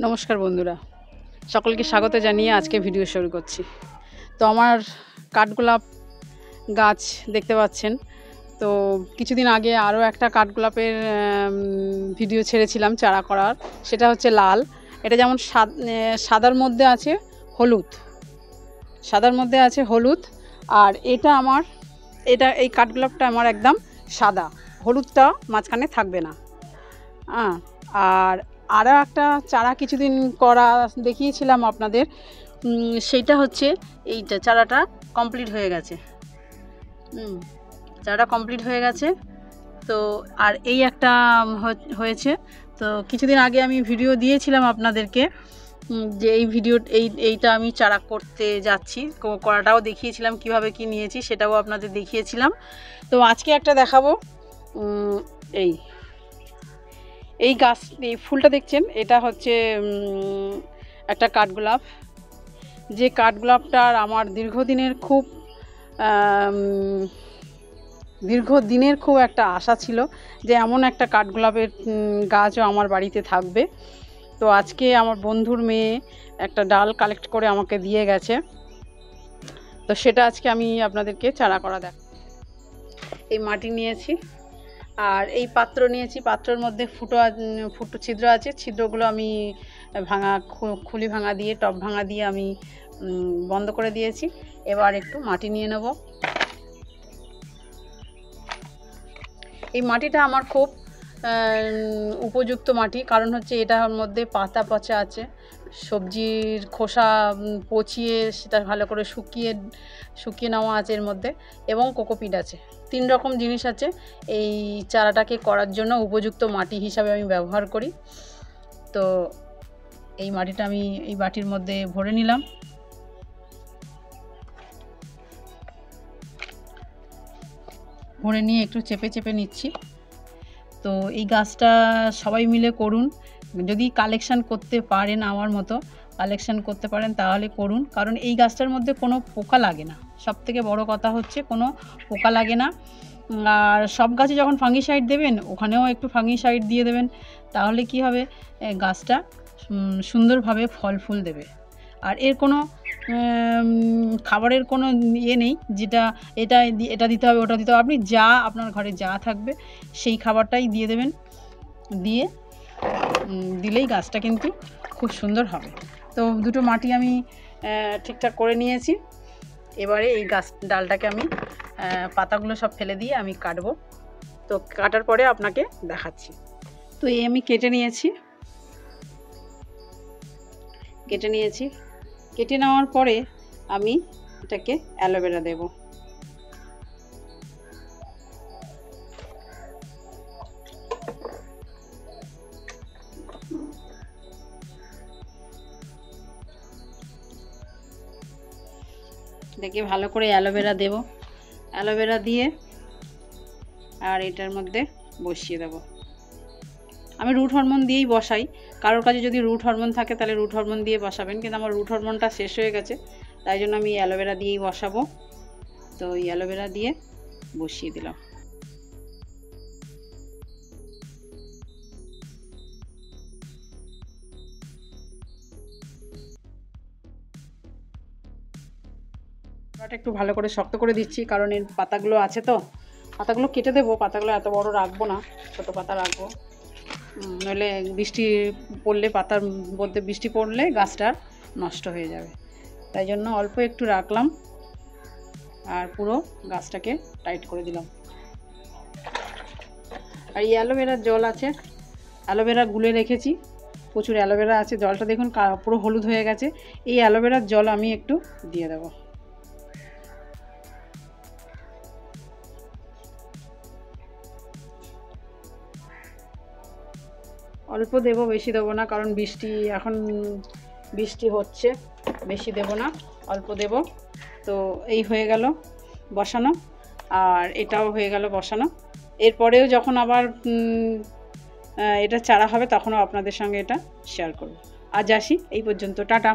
নমস্কার বন্ধুরা, সকলকে স্বাগত জানিয়ে আজকে ভিডিও শুরু করছি। তো আমার কাঠগোলাপ গাছ দেখতে পাচ্ছেন। তো কিছুদিন আগে আরও একটা কাঠগোলাপের ভিডিও ছেড়েছিলাম চারা করার, সেটা হচ্ছে লাল। এটা যেমন সাদার মধ্যে আছে হলুদ, সাদার মধ্যে আছে হলুদ। আর এই কাঠগোলাপটা আমার একদম সাদা, হলুদটা মাঝখানে থাকবে না। আর আরও একটা চারা কিছুদিন করা দেখিয়েছিলাম আপনাদের, সেইটা হচ্ছে এইটা। চারাটা কমপ্লিট হয়ে গেছে, চারাটা কমপ্লিট হয়ে গেছে। তো আর এই একটা হয়েছে। তো কিছুদিন আগে আমি ভিডিও দিয়েছিলাম আপনাদেরকে যে এইটা আমি চারা করতে যাচ্ছি, করাটাও দেখিয়েছিলাম, কিভাবে কি নিয়েছি সেটাও আপনাদের দেখিয়েছিলাম। তো আজকে একটা দেখাবো। এই গাছ, এই ফুলটা দেখছেন, এটা হচ্ছে একটা কাঠগোলাপ। যে কাঠগোলাপটার আমার দীর্ঘদিনের খুব একটা আশা ছিল যে এমন একটা কাঠগোলাপের গাছও আমার বাড়িতে থাকবে। তো আজকে আমার বন্ধুর মেয়ে একটা ডাল কালেক্ট করে আমাকে দিয়ে গেছে। তো সেটা আজকে আমি আপনাদেরকে চারা করা দেখ। এই মাটি নিয়েছি আর এই পাত্র নিয়েছি। পাত্রের মধ্যে ফুটো ছিদ্র আছে। ছিদ্রগুলো আমি খুলি ভাঙা দিয়ে, টপ ভাঙা দিয়ে আমি বন্ধ করে দিয়েছি। এবার একটু মাটি নিয়ে নেব। এই মাটিটা আমার খুব উপযুক্ত মাটি, কারণ হচ্ছে এটার মধ্যে পাতা পচা আছে, সবজির খোসা পচিয়ে সেটা ভালো করে শুকিয়ে নেওয়া আছে এর মধ্যে, এবং কোকোপিট আছে। 3 রকম জিনিস আছে এই চারাটাকে করার জন্য উপযুক্ত মাটি হিসাবে আমি ব্যবহার করি। তো এই মাটিটা আমি এই বাটির মধ্যে ভরে নিলাম। ভরে নিয়ে একটু চেপে চেপে নিচ্ছি। তো এই গাছটা সবাই মিলে করুন। যদি কালেকশান করতে পারেন, আমার মতো কালেকশান করতে পারেন তাহলে করুন, কারণ এই গাছটার মধ্যে কোনো পোকা লাগে না। সবথেকে বড় কথা হচ্ছে কোনো পোকা লাগে না। আর সব গাছে যখন ফাঙ্গিসাইড দেবেন, ওখানেও একটু ফাঙ্গিসাইড দিয়ে দেবেন, তাহলে কি হবে, গাছটা সুন্দরভাবে ফল ফুল দেবে। আর এর কোনো খাবারের কোনো ইয়ে নেই, যেটা এটা দিতে হবে, ওটা দিতে হবে। আপনি আপনার ঘরে যা থাকবে সেই খাবারটাই দিয়ে দেবেন। দিলেই গাছটা কিন্তু খুব সুন্দর হবে। তো দুটো মাটি আমি ঠিকঠাক করে নিয়েছি। এবারে এই ডালটাকে আমি পাতাগুলো সব ফেলে দিয়ে আমি কাটবো। তো কাটার পরে আপনাকে দেখাচ্ছি। তো এই আমি কেটে নিয়েছি। কেটে নেওয়ার পরে আমি এটাকে অ্যালোভেরা দেব। দেখে ভালো করে অ্যালোভেরা দেব। অ্যালোভেরা দিয়ে আর এটার মধ্যে বসিয়ে দেব। আমি রুট হরমোন দিয়েই বসাই। কারোর কাছে যদি রুট হরমোন থাকে তাহলে রুট হরমোন দিয়ে বসাবেন, কিন্তু আমার রুট হরমোনটা শেষ হয়ে গেছে, তাই জন্য আমি অ্যালোভেরা দিয়েই বসাবো। তো এই অ্যালোভেরা দিয়ে বসিয়ে দিলাম। একটু ভালো করে শক্ত করে দিচ্ছি, কারণ এর পাতাগুলো আছে, তো পাতাগুলো কেটে দেবো। পাতাগুলো এত বড় রাখবো না, ছোটো পাতা রাখবো, নইলে পাতার মধ্যে বৃষ্টি পড়লে গাছটা নষ্ট হয়ে যাবে। তাই জন্য অল্প একটু রাখলাম আর পুরো গাছটাকে টাইট করে দিলাম। আর এই অ্যালোভেরার জল আছে, অ্যালোভেরা গুলে রেখেছি, প্রচুর অ্যালোভেরা আছে। জলটা দেখুন পুরো হলুদ হয়ে গেছে। এই অ্যালোভেরার জল আমি একটু দিয়ে দেবো। অল্প দেব, বেশি দেবো না, কারণ এখন বৃষ্টি হচ্ছে, বেশি দেব না, অল্প দেব। তো এই হয়ে গেল বসানো, আর এটাও হয়ে গেল বসানো। এরপরেও যখন আবার এটা চারা হবে, তখনও আপনাদের সঙ্গে এটা শেয়ার করব। আজ আসি এই পর্যন্ত, টাটা।